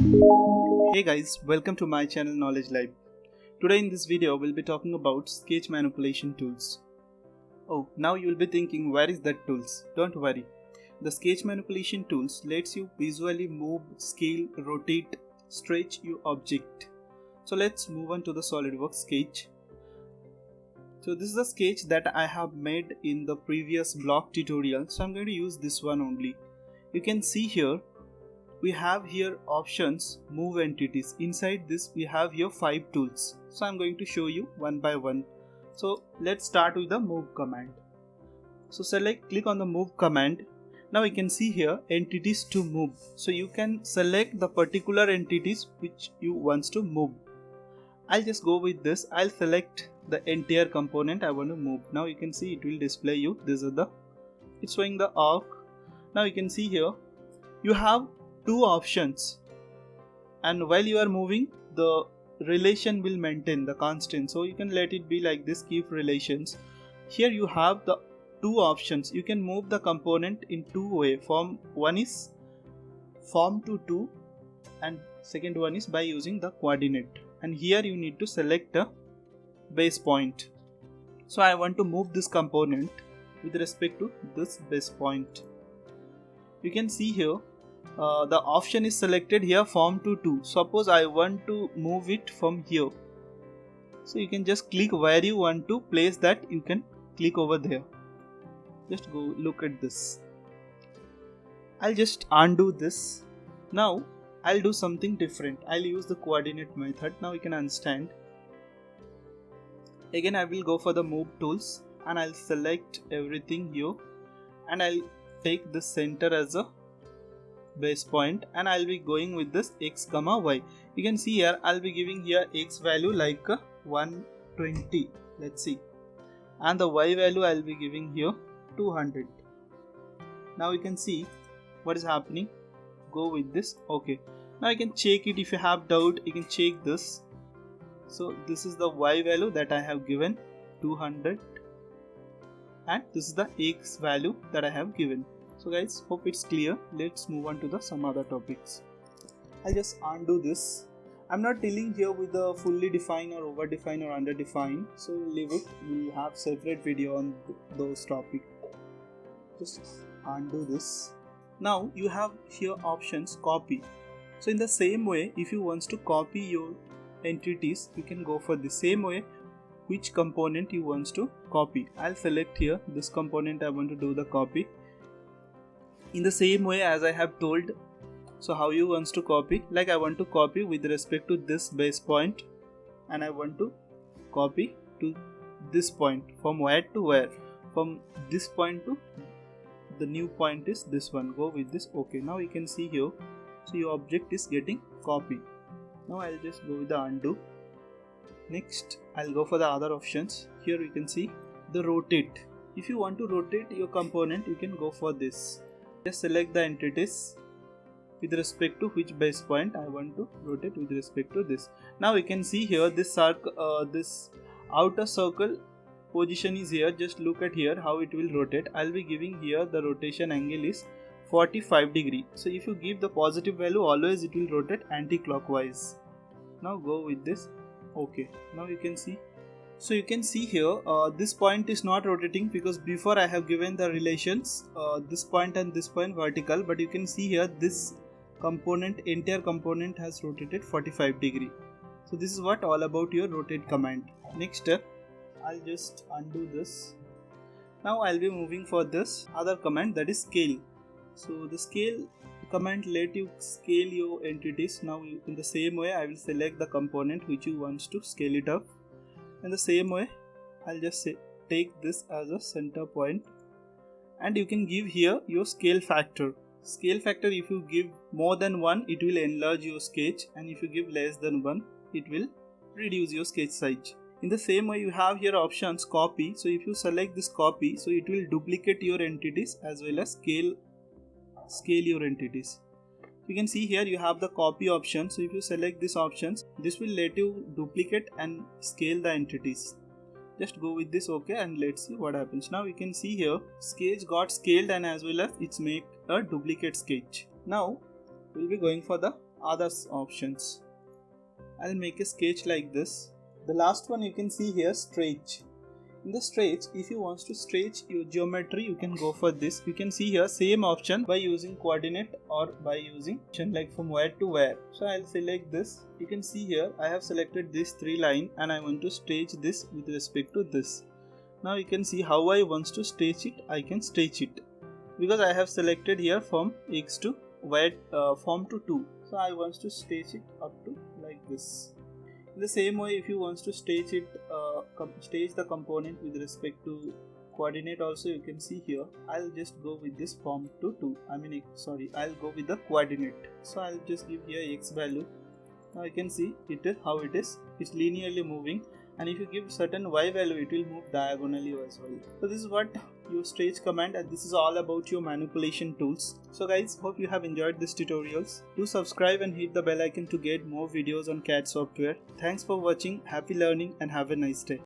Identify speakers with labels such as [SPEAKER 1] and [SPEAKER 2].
[SPEAKER 1] Hey guys, welcome to my channel Knowledge Lab. Today in this video we'll be talking about sketch manipulation tools. Oh, now you'll be thinking where is that tools? Don't worry. The sketch manipulation tools lets you visually move, scale, rotate, stretch your object. So let's move on to the Solidworks sketch. So this is the sketch that I have made in the previous block tutorial, so I'm going to use this one only. You can see here we have here options, move entities. Inside this we have here 5 tools. So I'm going to show you one by one. So let's start with the move command. So click on the move command. Now you can see here entities to move. So you can select the particular entities which you want to move. I'll just go with this. I'll select the entire component I want to move. Now you can see it will display you. It's showing the arc. Now you can see here you have 2 options, and while you are moving the relation will maintain the constant, so you can let it be like this, keep relations. Here you have the 2 options. You can move the component in 2 ways. One is form to 2 and second one is by using the coordinate, and here you need to select a base point. So I want to move this component with respect to this base point. You can see here the option is selected here, form to 2. Suppose I want to move it from here, so you can just click where you want to place that. You can click over there. Just go look at this. I'll just undo this. Now I'll do something different. I'll use the coordinate method. Now you can understand. Again I will go for the move tools and I'll select everything here, and I'll take the center as a base point, and I'll be going with this x comma y. You can see here I'll be giving here x value like 120, let's see, and the y value I'll be giving here 200. Now you can see what is happening. Go with this. Okay, now you can check it. If you have doubt you can check this. So this is the y value that I have given 200, and this is the x value that I have given. So guys, hope it's clear. Let's move on to some other topics. I'll just undo this. I'm not dealing here with the fully defined or over defined or under defined, so leave it. We'll have separate video on those topics. Just undo this. Now you have here options copy. So in the same way, if you want to copy your entities, you can go for the same way. Which component you want to copy? I'll select here this component. I want to do the copy. In the same way as I have told, so how you want to copy, like I want to copy with respect to this base point, and I want to copy to this point. From where to where? From this point to the new point is this one. Go with this. Okay, now you can see here, so your object is getting copied. Now I'll just go with the undo. Next I'll go for the other options. Here you can see the rotate. If you want to rotate your component, you can go for this. Just select the entities with respect to which base point I want to rotate with respect to this. Now you can see here this outer circle position is here. Just look at here how it will rotate. I'll be giving here the rotation angle is 45 degree. So if you give the positive value, always it will rotate anti-clockwise. Now go with this. Okay, now you can see. So you can see here this point is not rotating because before I have given the relations this point and this point vertical, but you can see here this entire component has rotated 45 degree. So this is what all about your rotate command. Next step, I'll just undo this. Now I'll be moving for this other command, that is scale. So the scale command let you scale your entities. Now in the same way I will select the component which you want to scale it up. In the same way I'll just take this as a center point, and you can give here your scale factor. Scale factor, if you give more than 1 it will enlarge your sketch, and if you give less than 1 it will reduce your sketch size. In the same way you have here options copy. So if you select this copy, so it will duplicate your entities as well as scale your entities. You can see here you have the copy option. So if you select these options, this will let you duplicate and scale the entities. Just go with this. Okay, and let's see what happens. Now you can see here sketch got scaled and as well as it's make a duplicate sketch. Now we'll be going for the other options. I'll make a sketch like this. The last one you can see here, stretch. In the stretch, if you want to stretch your geometry, you can go for this. You can see here same option by using coordinate or by using like from where to where. So I'll select this. You can see here I have selected this 3 line and I want to stretch this with respect to this. Now you can see how I want to stretch it. I can stretch it because I have selected here from x to y, from to 2. So I want to stretch it up to like this. In the same way, if you want to stage it, stage the component with respect to coordinate also, you can see here. I'll just go with this from to 2. I'll go with the coordinate. So I'll just give here x value. Now you can see it is how it is. It's linearly moving, and if you give certain y value, it will move diagonally as well. So this is what your stretch command, and this is all about your manipulation tools. So guys, hope you have enjoyed this tutorials. Do subscribe and hit the bell icon to get more videos on CAD software. Thanks for watching, happy learning, and have a nice day.